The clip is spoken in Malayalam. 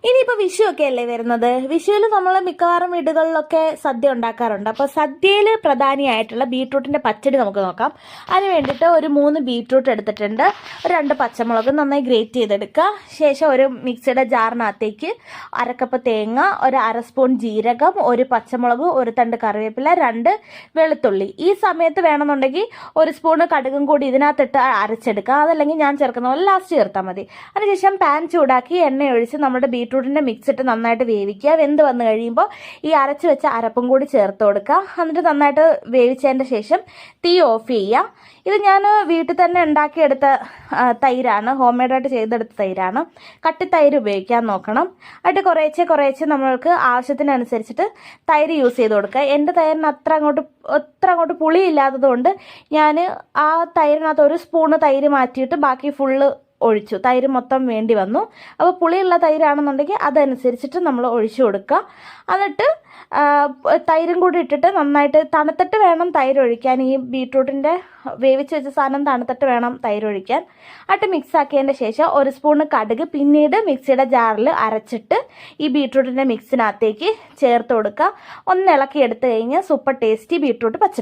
ഇനിയിപ്പോൾ വിഷു ഒക്കെ അല്ലേ വരുന്നത്. വിഷുവിൽ നമ്മൾ മിക്കവാറും വീടുകളിലൊക്കെ സദ്യ ഉണ്ടാക്കാറുണ്ട്. അപ്പോൾ സദ്യയിൽ പ്രധാനിയായിട്ടുള്ള ബീട്രൂട്ടിൻ്റെ പച്ചടി നമുക്ക് നോക്കാം. അതിന് വേണ്ടിയിട്ട് ഒരു 3 ബീട്രൂട്ട് എടുത്തിട്ടുണ്ട്. ഒരു 2 പച്ചമുളക് നന്നായി ഗ്രേറ്റ് ചെയ്തെടുക്കുക. ശേഷം ഒരു മിക്സിയുടെ ജാറിനകത്തേക്ക് 1/2 കപ്പ് തേങ്ങ, ഒരു 1/2 സ്പൂൺ ജീരകം, ഒരു പച്ചമുളക്, ഒരു തണ്ട് കറിവേപ്പില, 2 വെളുത്തുള്ളി. ഈ സമയത്ത് വേണമെന്നുണ്ടെങ്കിൽ 1 സ്പൂണ് കടുകും കൂടി ഇതിനകത്തിട്ട് അരച്ചെടുക്കുക. അതല്ലെങ്കിൽ ഞാൻ ചേർക്കുന്ന പോലെ ലാസ്റ്റ് ചേർത്താൽ മതി. അതിനുശേഷം പാൻ ചൂടാക്കി എണ്ണ ഒഴിച്ച് നമ്മുടെ ബീട്രൂട്ടിൻ്റെ മിക്സ് ഇട്ട് നന്നായിട്ട് വേവിക്കുക. വെന്ത് വന്നു കഴിയുമ്പോൾ ഈ അരച്ച് വെച്ച അരപ്പും കൂടി ചേർത്ത് കൊടുക്കുക. എന്നിട്ട് നന്നായിട്ട് വേവിച്ചതിൻ്റെ ശേഷം തീ ഓഫ് ചെയ്യുക. ഇത് ഞാൻ വീട്ടിൽ തന്നെ ഉണ്ടാക്കിയെടുത്ത തൈരാണ്, ഹോം മെയ്ഡായിട്ട് ചെയ്തെടുത്ത തൈരാണ്. കട്ടി തൈര് ഉപയോഗിക്കാൻ നോക്കണം. എന്നിട്ട് കുറേശ്ശെ നമ്മൾക്ക് ആവശ്യത്തിനനുസരിച്ചിട്ട് തൈര് യൂസ് ചെയ്ത് കൊടുക്കുക. എൻ്റെ തൈരിന് അത്ര അങ്ങോട്ട് പുളിയില്ലാത്തത് കൊണ്ട് ഞാൻ ആ തൈരിനകത്ത് 1 സ്പൂണ് തൈര് മാറ്റിയിട്ട് ബാക്കി ഫുള്ള് ഒഴിച്ചു. തൈര് മൊത്തം വേണ്ടി വന്നു. അപ്പോൾ പുളിയുള്ള തൈരാണെന്നുണ്ടെങ്കിൽ അതനുസരിച്ചിട്ട് നമ്മൾ ഒഴിച്ചു കൊടുക്കുക. എന്നിട്ട് തൈരും കൂടി ഇട്ടിട്ട് നന്നായിട്ട് തണുത്തിട്ട് വേണം തൈര് ഒഴിക്കാൻ. ഈ ബീട്രൂട്ടിൻ്റെ വേവിച്ച് വെച്ച സാധനം തണുത്തിട്ട് വേണം തൈര് ഒഴിക്കാൻ. എന്നിട്ട് മിക്സ് ആക്കിയതിൻ്റെ ശേഷം 1 സ്പൂണ് കടുക് പിന്നീട് മിക്സിയുടെ ജാറിൽ അരച്ചിട്ട് ഈ ബീട്രൂട്ടിൻ്റെ മിക്സിനകത്തേക്ക് ചേർത്ത് കൊടുക്കുക. ഒന്ന് ഇളക്കി എടുത്തു കഴിഞ്ഞാൽ സൂപ്പർ ടേസ്റ്റി ബീട്രൂട്ട് പച്ചടി.